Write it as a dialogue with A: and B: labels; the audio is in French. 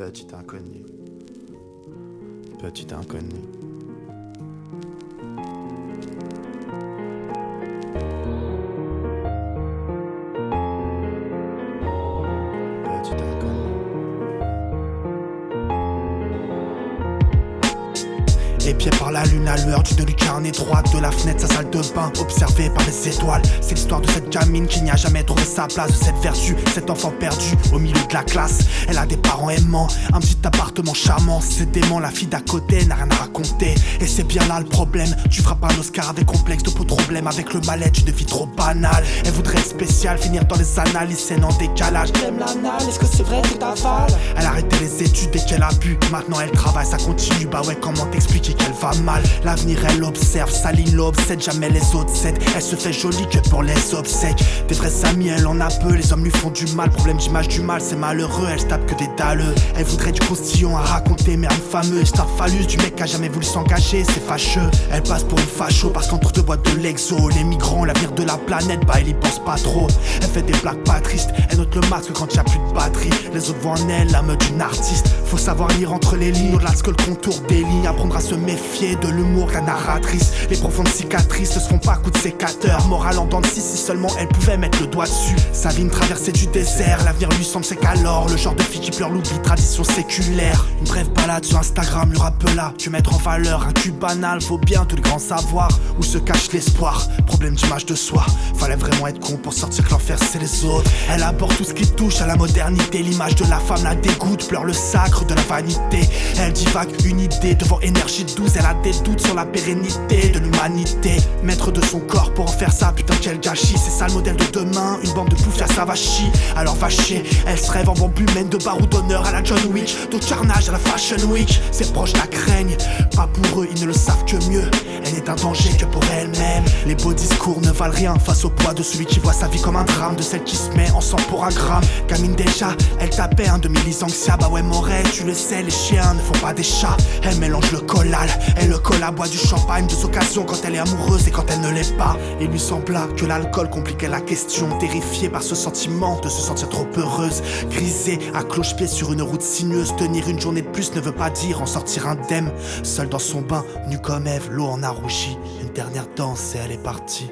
A: Petit inconnu. Petit inconnu. Petit inconnu. Épié par la lune à lueur d'une lucarne étroite de la fenêtre, sa salle de bain, observée par les étoiles. C'est l'histoire de cette gamine qui n'y a jamais trouvé sa place, de cette vertu, cet enfant perdu au milieu de la classe. Elle a des parents aimants, un petit appartement charmant. C'est dément, la fille d'à côté n'a rien à raconter. Et c'est bien là le problème, tu frappes un Oscar avec complexe de peau de problème, avec le mal-être d'une vie trop banale. Elle voudrait être spéciale, finir dans les annales, lycéenne en décalage. T'aimes l'anal, est-ce que c'est vrai que t'avales? Elle a arrêté les études dès qu'elle a bu, maintenant elle travaille, ça continue. Bah ouais, comment t'expliquer qu'elle va mal? L'avenir elle observe, sa ligne l'obsède, jamais les autres cèdent. Elle se fait jolie que pour les obsèques. Des vrais amis elle en a peu, les hommes lui font du mal. Problème d'image du mal, c'est malheureux, elle se tape que des dalleux. Elle voudrait du croustillant à raconter, mais un fameux star phallus du mec qui a jamais voulu s'engager, c'est fâcheux. Elle passe pour une facho parce qu'entre deux boîtes de l'exo, les migrants, l'avenir de la planète, bah elle y pense pas trop. Elle fait des blagues pas tristes, elle note le masque quand y a plus de batterie. Les autres voient en elle l'âme d'une artiste. Faut savoir lire entre les lignes, au-delà de ce que le contour des lignes. Apprendre à se méfier de l'humour, la narratrice. Les profondes cicatrices ne se font pas coup de sécateur. Morale en dents de scie, si seulement elle pouvait mettre le doigt dessus. Sa vie une traversée du désert, l'avenir lui semble c'est qu'alors. Le genre de fille qui pleure l'oubli, tradition séculaire. Une brève balade sur Instagram lui rappela tu mettre en valeur un cul banal. Faut bien tous les grands savoirs où se cache l'espoir. Problème d'image de soi, fallait vraiment être con pour sortir que l'enfer c'est les autres. Elle aborde tout ce qui touche à la modernité. L'image de la femme la dégoûte, pleure le sacre de la vanité. Elle divague une idée devant énergie douce. Elle a des doutes sur la pérennité de l'humanité. Maître de son corps pour en faire ça, putain quel gâchis. C'est ça le modèle de demain, une bande de poufias ça va chier. Alors va chier, elle se rêve en bambou, mène de barreau d'honneur à la John Wick, de carnage à la Fashion Week. Ses proches la craignent, pas pour eux, ils ne le savent que mieux. Elle n'est un danger que pour elle-même. Les beaux discours ne valent rien face au poids de celui qui voit sa vie comme un drame, de celle qui se met en sang pour un gramme. Gamine déjà, elle tapait un demi-lisanxia. Bah ouais Morel, tu le sais, les chiens ne font pas des chats. Elle mélange le collal et le cola, boit du champagne deux occasions quand elle est amoureuse et quand elle ne l'est pas. Il lui sembla que l'alcool compliquait la question, terrifiée par ce sentiment de se sentir trop heureuse. Grisée à cloche-pied sur une route sinueuse, tenir une journée de plus ne veut pas dire en sortir indemne. Seule dans son bain, nue comme Ève, l'eau en a rougi. Une dernière danse et elle est partie.